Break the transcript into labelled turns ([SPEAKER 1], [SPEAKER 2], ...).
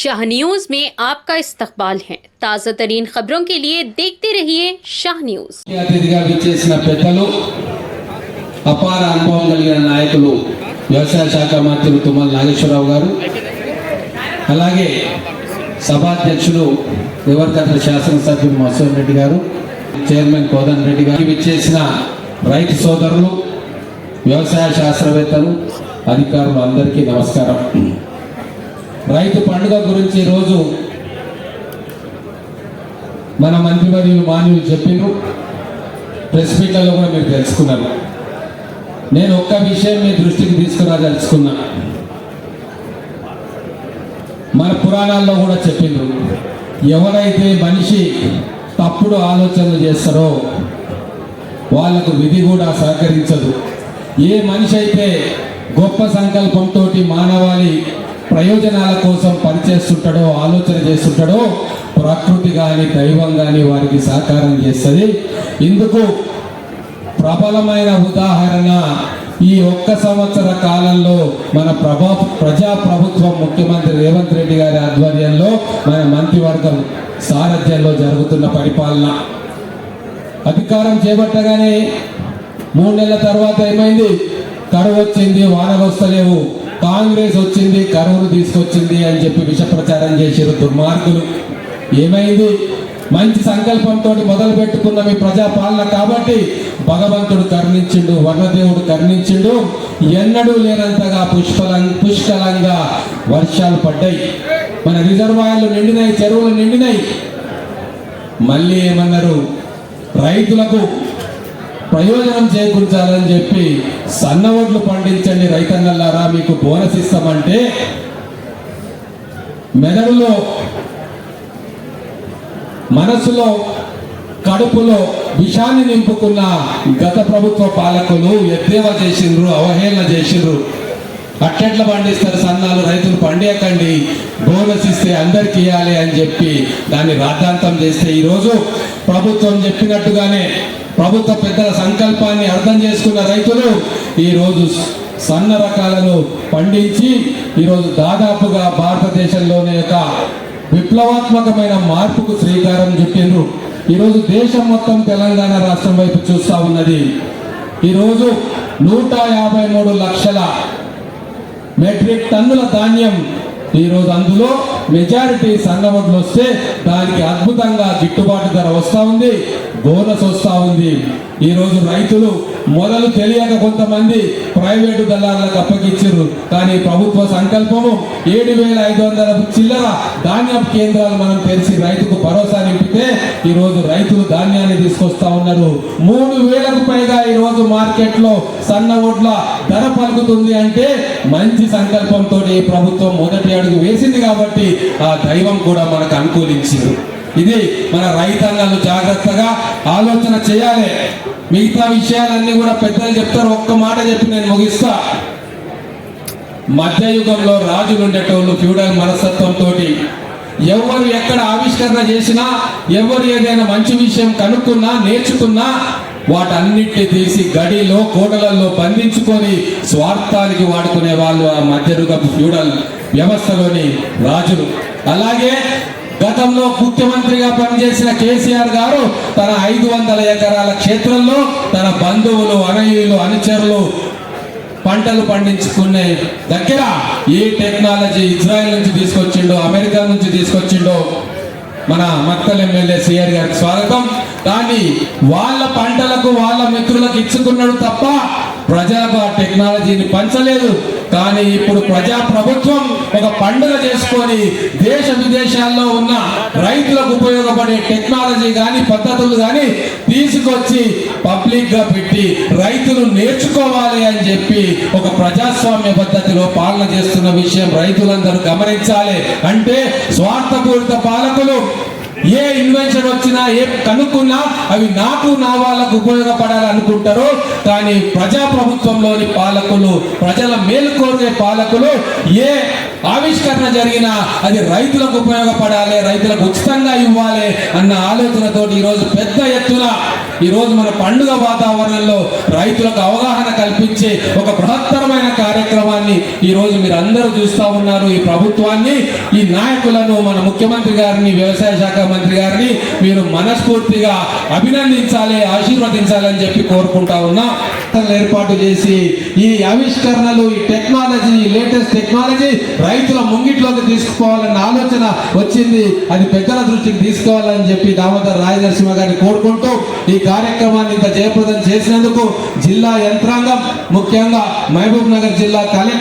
[SPEAKER 1] Shah news में आपका इस्तकबाल है। ताज़ा तरीन खबरों के लिए देखते रहिए शाह न्यूज।
[SPEAKER 2] అతిథిగా విచ్చేసిన పెద్దలు అపార అనుభవం కలిగిన నాయకులు వ్యవసాయ శాఖ మంత్రులు తుమ్మల నాగేశ్వరరావు గారు, అలాగే సభాధ్యక్షులు దేవరకద్ర శాసనసభ్యులు మసూర్ రెడ్డి గారు, చైర్మన్ కోదన్ రెడ్డి గారు, విచ్చేసిన రైతు సోదరులు, వ్యవసాయ శాస్త్రవేత్తలు, అధికారులు అందరికీ నమస్కారం. రైతు పండుగ గురించి ఈరోజు మన మంత్రివర్యులు మాన్యులు చెప్పినారు, ప్రెస్ మీట్లలో కూడా మీరు తెలుసుకున్నారు. నేను ఒక్క విషయం మీ దృష్టికి తీసుకురాదలుచుకున్నా. మన పురాణాల్లో కూడా చెప్పిండ్రు, ఎవరైతే మనిషి తప్పుడు ఆలోచనలు చేస్తారో వాళ్లకు విధి కూడా సహకరించదు. ఏ మనిషి అయితే గొప్ప సంకల్పంతో మానవాళి ప్రయోజనాల కోసం పనిచేస్తుంటాడో, ఆలోచన చేస్తుంటాడో, ప్రకృతి కానీ దైవం కానీ వారికి సహకారం చేస్తుంది. ఇందుకు ప్రబలమైన ఉదాహరణ ఈ ఒక్క సంవత్సర కాలంలో మన ప్రజాప్రభుత్వం ముఖ్యమంత్రి రేవంత్ రెడ్డి గారి ఆధ్వర్యంలో మన మంత్రివర్గం సారథ్యంలో జరుగుతున్న పరిపాలన. అధికారం చేపట్టగానే 3 నెలల తర్వాత ఏమైంది? కరువు వచ్చింది, వానలు వస్తలేవు, కాంగ్రెస్ వచ్చింది కరువును తీసుకొచ్చింది అని చెప్పి విష ప్రచారం చేసారు దుర్మార్గులు. ఏమైంది? మంచి సంకల్పంతో మొదలు పెట్టుకున్న మీ ప్రజాపాలన కాబట్టి భగవంతుడు కరుణించిండు, వర్ణదేవుడు కరుణించిండు. ఎన్నడూ లేనంతగా పుష్కలంగా వర్షాలు పడ్డాయి, మన రిజర్వాయర్లు నిండినాయి, చెరువులు నిండినాయి. మళ్ళీ ఏమన్నారు? రైతులకు ప్రయోజనం చేకూర్చాలని చెప్పి సన్న వడ్లు పండించండి రైతన్నలారా, మీకు బోనస్ ఇస్తామంటే మెదడులో, మనసులో, కడుపులో విషాన్ని నింపుకున్న గత ప్రభుత్వ పాలకులు ఎద్దేవా చేసిండ్రు, అవహేళన చేసిండ్రు. అట్టెట్ల పండిస్తారు సన్నాలు, రైతులు పండియకండి, బోనస్ ఇస్తే అందరికి ఇవ్వాలి అని చెప్పి దాన్ని రాద్ధాంతం చేస్తే ఈరోజు ప్రభుత్వం చెప్పినట్టుగానే ప్రభుత్వ పెద్దల సంకల్పాన్ని అర్థం చేసుకున్న రైతులు ఈరోజు సన్న రకాలను పండించి ఈరోజు దాదాపుగా భారతదేశంలోనే ఒక విప్లవాత్మకమైన మార్పుకు శ్రీకారం చుట్టిండ్రు. ఈరోజు దేశం మొత్తం తెలంగాణ రాష్ట్రం వైపు చూస్తూ ఉన్నది. ఈరోజు 153 లక్షల మెట్రిక్ టన్నుల ధాన్యం, ఈరోజు అందులో మెజారిటీ సన్నవడ్లు వస్తే దానికి అద్భుతంగా గిట్టుబాటు ధర వస్తూ ఉంది, బోనస్ వస్తూ ఉంది. ఈరోజు రైతులు మొదలు తెలియక కొంతమంది ప్రైవేటు దళాలకు అప్పగించారు, కానీ ప్రభుత్వ సంకల్పము 7,500 చిల్లర ధాన్యం కేంద్రాలు మనం తెలిసి రైతుకు భరోసా నింపితే ఈరోజు రైతులు ధాన్యాన్ని తీసుకొస్తా ఉన్నారు. 3,000కు పైగా ఈరోజు మార్కెట్లో సన్న వడ్ల ధర పలుకుతుంది అంటే మంచి సంకల్పంతో ఈ ప్రభుత్వం మొదటి అడుగు వేసింది కాబట్టి ఆ దైవం కూడా మనకు అనుకూలించింది. ఇది మన రైతాంగాలు జాగ్రత్తగా ఆలోచన చేయాలి. మిగతా విషయాలన్నీ కూడా పెద్దలు చెప్తారు, ఒక్క మాట చెప్పి నేను ముగిస్తా. మధ్యయుగంలో రాజులు ఉండేటోళ్ళు ఫ్యూడల్ మనస్తత్వంతో ఎవరు ఎక్కడ ఆవిష్కరణ చేసినా, ఎవరు ఏదైనా మంచి విషయం కనుక్కున్నా, నేర్చుకున్నా వాటన్నిటిని తీసి గడిలో, కోటలలో బంధించుకొని స్వార్థానికి వాడుకునే వాళ్ళు ఆ మధ్యయుగపు ఫ్యూడల్ వ్యవస్థలోని రాజులు. అలాగే గతంలో ముఖ్యమంత్రిగా పనిచేసిన కేసీఆర్ గారు తన 500 ఎకరాల క్షేత్రంలో తన బంధువులు, అనయులు, అనుచరులు పంటలు పండించుకునే దగ్గర ఏ టెక్నాలజీ ఇజ్రాయెల్ నుంచి తీసుకొచ్చిండో, అమెరికా నుంచి తీసుకొచ్చిండో మన మక్తల్ ఎమ్మెల్యే సిఆర్ గారికి స్వాగతం. కానీ వాళ్ళ పంటలకు వాళ్ళ మిత్రులకు ఇచ్చుకున్నాడు తప్ప ప్రజలకు ఆ టెక్నాలజీని పంచలేదు. కానీ ఇప్పుడు ప్రజా ప్రభుత్వం ఒక పండుగ చేసుకొని దేశ విదేశాల్లో ఉన్న రైతులకు ఉపయోగపడే టెక్నాలజీ కానీ పద్ధతులు కానీ తీసుకొచ్చి పబ్లిక్ గా పెట్టి రైతులు నేర్చుకోవాలి అని చెప్పి ఒక ప్రజాస్వామ్య పద్ధతిలో పాలన చేస్తున్న విషయం రైతులందరూ గమనించాలి. అంటే స్వార్థపూరిత పాలకులు ఏ ఇన్వెన్షన్ వచ్చినా, ఏ కనుక్కున్నా అవి నాకు, నా వాళ్ళకు ఉపయోగపడాలనుకుంటారు. కానీ ప్రజాప్రభుత్వంలోని పాలకులు, ప్రజల మేలు కోరే పాలకులు ఏ ఆవిష్కరణ జరిగినా అది రైతులకు ఉపయోగపడాలి, రైతులకు ఉచితంగా ఇవ్వాలి అన్న ఆలోచనతో ఈరోజు పెద్ద ఎత్తున ఈరోజు మన పండుగ వాతావరణంలో రైతులకు అవగాహన కల్పించే ఒక బృహత్తరమైన కార్యక్రమాన్ని ప్రభుత్వాన్ని ఈ రోజు మీరు అందరూ చూస్తా ఉన్నారు. ఈ ప్రభుత్వాన్ని, ఈ నాయకులను, మన ముఖ్యమంత్రి గారిని, వ్యవసాయ శాఖ మంత్రి గారిని మీరు మనస్ఫూర్తిగా అభినందించాలి, ఆశీర్వదించాలని చెప్పి కోరుకుంటా ఉన్నా. ఏర్పాటు చేసి ఈ ఆవిష్కరణలు, ఈ టెక్నాలజీ, లేటెస్ట్ టెక్నాలజీ రైతుల ముంగిట్లోకి తీసుకుపోవాలన్న ఆలోచన వచ్చింది. అది పెద్దల దృష్టికి తీసుకోవాలని చెప్పి దామోదర్ రాజనరసింహ గారిని కోరుకుంటూ ఈ కార్యక్రమాన్ని ఇంత జయప్రదం చేసినందుకు జిల్లా యంత్రాంగం, ముఖ్యంగా మహబూబ్ నగర్ జిల్లా కలెక్టర్